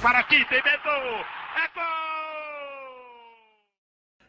para Kita, inventou. É gol!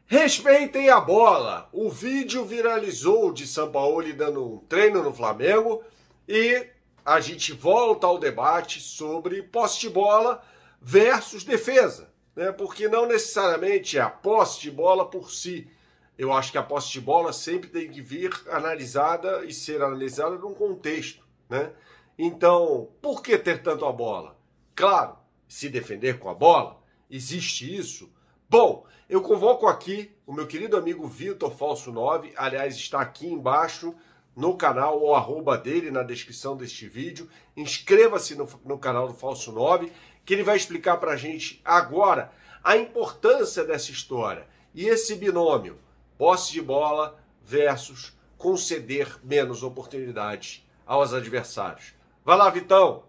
Respeitem a bola. O vídeo viralizou de Sampaoli dando um treino no Flamengo e a gente volta ao debate sobre posse de bola versus defesa, né? Porque não necessariamente é a posse de bola por si. Eu acho que a posse de bola sempre tem que vir analisada e ser analisada num contexto, né? Então, por que ter tanto a bola? Claro, se defender com a bola, existe isso. Bom, eu convoco aqui o meu querido amigo Vitor Falso 9, aliás, está aqui embaixo no canal, o arroba dele na descrição deste vídeo. Inscreva-se no canal do Falso 9, que ele vai explicar para a gente agora a importância dessa história e esse binômio, posse de bola versus conceder menos oportunidades aos adversários. Vai lá, Vitão!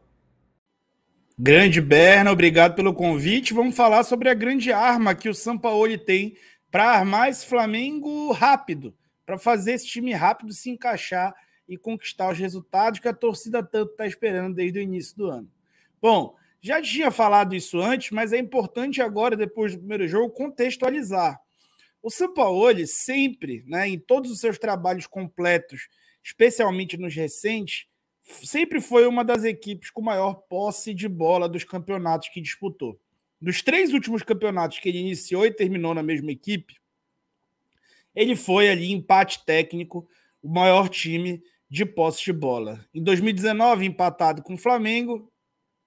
Grande Berna, obrigado pelo convite. Vamos falar sobre a grande arma que o Sampaoli tem para armar esse Flamengo rápido, para fazer esse time rápido se encaixar e conquistar os resultados que a torcida tanto está esperando desde o início do ano. Bom, já tinha falado isso antes, mas é importante agora, depois do primeiro jogo, contextualizar. O Sampaoli sempre, né, em todos os seus trabalhos completos, especialmente nos recentes, sempre foi uma das equipes com maior posse de bola dos campeonatos que disputou. Dos 3 últimos campeonatos que ele iniciou e terminou na mesma equipe, ele foi ali, empate técnico, o maior time de posse de bola. Em 2019, empatado com o Flamengo.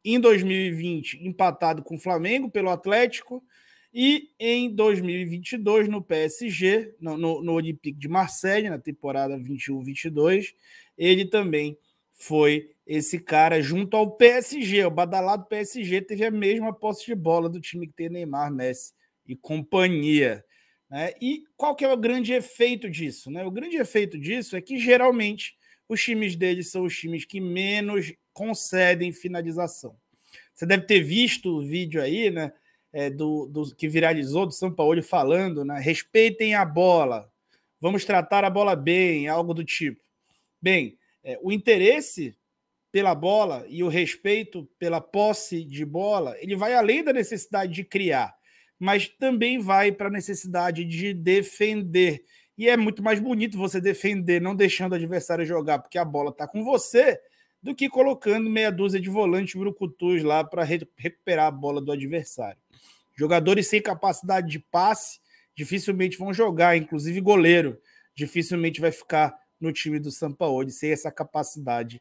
Em 2020, empatado com o Flamengo pelo Atlético. E em 2022, no PSG, no Olympique de Marseille, na temporada 21-22, ele também foi esse cara junto ao PSG. O badalado PSG teve a mesma posse de bola do time que tem Neymar, Messi e companhia, né? E qual que é o grande efeito disso, né? O grande efeito disso é que, geralmente, os times deles são os times que menos concedem finalização. Você deve ter visto o vídeo aí, né? Do que viralizou do Sampaoli falando, né? Respeitem a bola, vamos tratar a bola bem, algo do tipo. Bem, o interesse pela bola e o respeito pela posse de bola, ele vai além da necessidade de criar, mas também vai para a necessidade de defender. E é muito mais bonito você defender, não deixando o adversário jogar, porque a bola está com você, do que colocando meia dúzia de volantes brucutus lá para recuperar a bola do adversário. Jogadores sem capacidade de passe dificilmente vão jogar, inclusive goleiro dificilmente vai ficar no time do Sampaoli sem essa capacidade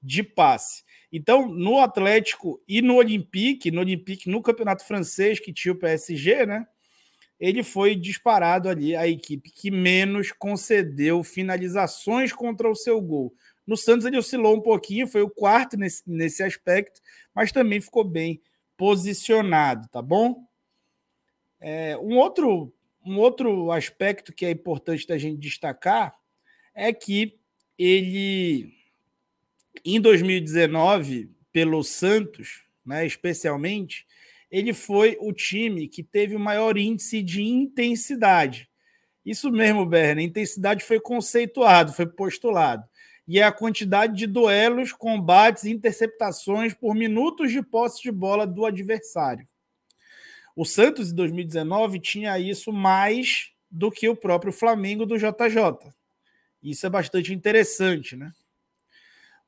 de passe. Então, no Atlético e no Olympique, no campeonato francês, que tinha o PSG, né? Ele foi disparado ali a equipe que menos concedeu finalizações contra o seu gol. No Santos ele oscilou um pouquinho, foi o quarto nesse aspecto, mas também ficou bem posicionado, tá bom? Um outro aspecto que é importante da gente destacar é que ele, em 2019, pelo Santos, né, especialmente, ele foi o time que teve o maior índice de intensidade. Isso mesmo, Berna, intensidade foi conceituado, foi postulado. E é a quantidade de duelos, combates e interceptações por minutos de posse de bola do adversário. O Santos, em 2019, tinha isso mais do que o próprio Flamengo do JJ. Isso é bastante interessante, né?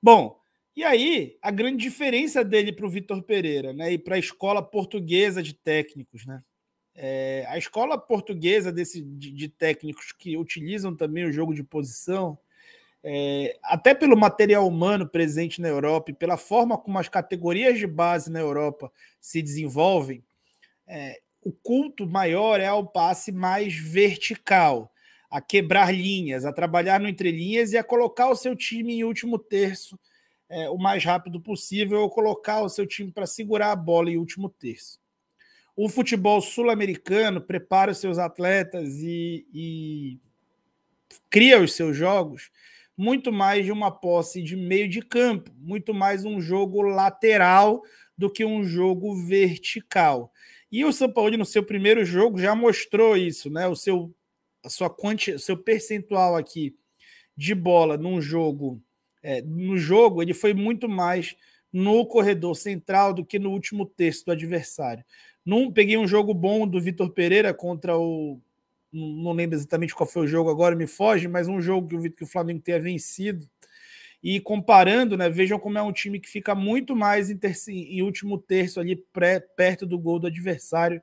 Bom, e aí a grande diferença dele para o Vitor Pereira, né, e para a escola portuguesa de técnicos, né? A escola portuguesa de técnicos que utilizam também o jogo de posição, até pelo material humano presente na Europa e pela forma como as categorias de base na Europa se desenvolvem, o culto maior é ao passe mais vertical, a quebrar linhas, a trabalhar no entrelinhas e a colocar o seu time em último terço o mais rápido possível, ou colocar o seu time para segurar a bola em último terço. O futebol sul-americano prepara os seus atletas e cria os seus jogos muito mais de uma posse de meio de campo, muito mais um jogo lateral do que um jogo vertical. E o Sampaoli, no seu primeiro jogo, já mostrou isso, né? O seu percentual aqui de bola no jogo, ele foi muito mais no corredor central do que no último terço do adversário. Peguei um jogo bom do Vitor Pereira contra o... Não lembro exatamente qual foi o jogo agora, me foge, mas um jogo que o Flamengo tenha vencido. E comparando, né, vejam como é um time que fica muito mais em último terço ali, perto do gol do adversário,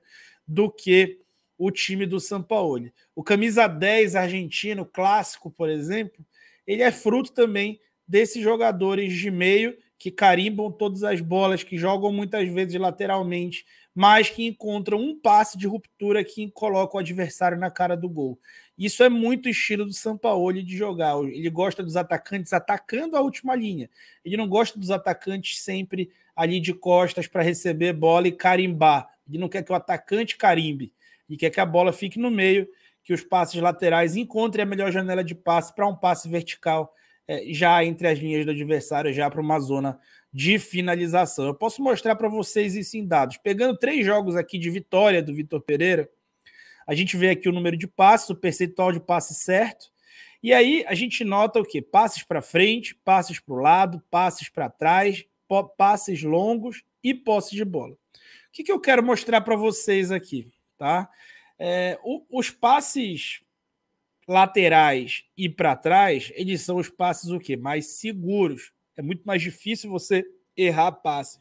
do que o time do Sampaoli. O camisa 10 argentino, clássico, por exemplo, ele é fruto também desses jogadores de meio que carimbam todas as bolas, que jogam muitas vezes lateralmente, mas que encontram um passe de ruptura que coloca o adversário na cara do gol. Isso é muito estilo do Sampaoli de jogar. Ele gosta dos atacantes atacando a última linha. Ele não gosta dos atacantes sempre ali de costas para receber bola e carimbar. Ele não quer que o atacante carimbe. Ele quer que a bola fique no meio, que os passes laterais encontrem a melhor janela de passe para um passe vertical, já entre as linhas do adversário, já para uma zona de finalização. Eu posso mostrar para vocês isso em dados. Pegando 3 jogos aqui de vitória do Vitor Pereira, a gente vê aqui o número de passes, o percentual de passes certo, e aí a gente nota o quê? Passes para frente, passes para o lado, passes para trás, passes longos e posse de bola. O que eu quero mostrar para vocês aqui? Tá? Os passes laterais e para trás, eles são os passes o quê? Mais seguros. É muito mais difícil você errar passes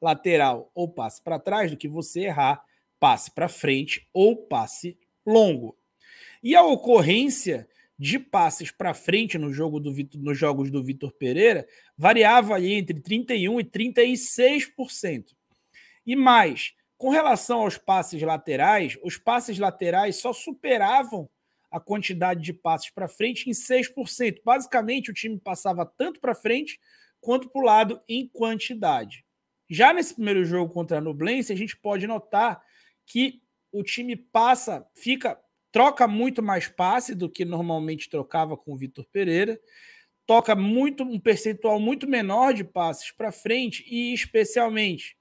lateral ou passe para trás do que você errar passe para frente ou passe longo. E a ocorrência de passes para frente nos jogos do Vitor Pereira variava ali entre 31% e 36%. E mais, com relação aos passes laterais, os passes laterais só superavam a quantidade de passes para frente em 6%. Basicamente, o time passava tanto para frente quanto para o lado em quantidade. Já nesse primeiro jogo contra a Nublense, a gente pode notar que o time troca muito mais passe do que normalmente trocava com o Vitor Pereira, toca um percentual muito menor de passes para frente e, especialmente,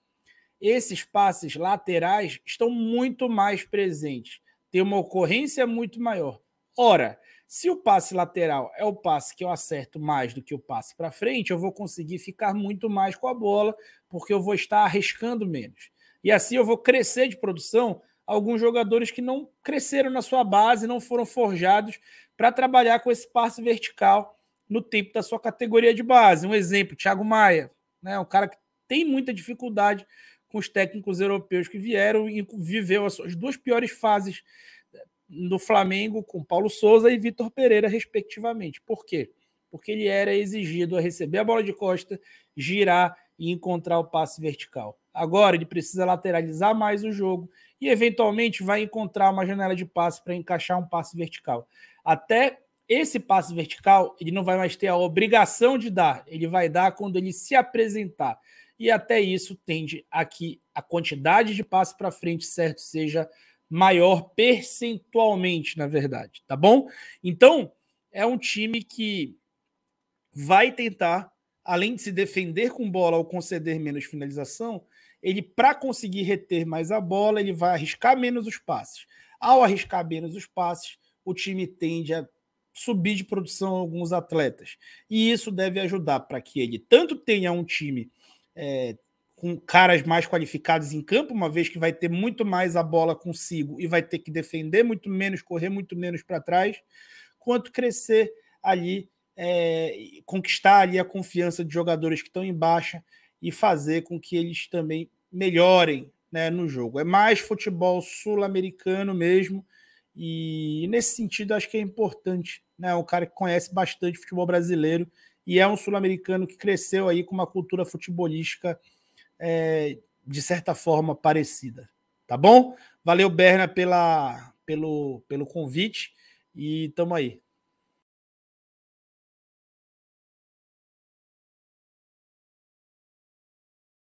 esses passes laterais estão muito mais presentes, tem uma ocorrência muito maior. Ora, se o passe lateral é o passe que eu acerto mais do que o passe para frente, eu vou conseguir ficar muito mais com a bola, porque eu vou estar arriscando menos. E assim eu vou crescer de produção alguns jogadores que não cresceram na sua base, não foram forjados para trabalhar com esse passe vertical no tempo da sua categoria de base. Um exemplo, Thiago Maia, né? Um cara que tem muita dificuldade com os técnicos europeus que vieram e viveu as suas 2 piores fases no Flamengo com Paulo Souza e Vitor Pereira, respectivamente. Por quê? Porque ele era exigido a receber a bola de costa, girar e encontrar o passe vertical. Agora ele precisa lateralizar mais o jogo e, eventualmente, vai encontrar uma janela de passe para encaixar um passe vertical. Até esse passe vertical, ele não vai mais ter a obrigação de dar, ele vai dar quando ele se apresentar. E até isso tende a que a quantidade de passe para frente, certo, seja maior percentualmente, na verdade, tá bom? Então, é um time que vai tentar, além de se defender com bola ou conceder menos finalização, ele, para conseguir reter mais a bola, ele vai arriscar menos os passes. Ao arriscar menos os passes, o time tende a subir de produção alguns atletas. E isso deve ajudar para que ele tanto tenha um time com caras mais qualificados em campo, uma vez que vai ter muito mais a bola consigo e vai ter que defender muito menos, correr muito menos para trás, quanto crescer ali, conquistar ali a confiança de jogadores que estão em baixa e fazer com que eles também melhorem, né, no jogo. É mais futebol sul-americano mesmo, e nesse sentido acho que é importante, né, um cara que conhece bastante futebol brasileiro e é um sul-americano que cresceu aí com uma cultura futebolística de certa forma parecida. Tá bom? Valeu, Berna, pelo convite e tamo aí.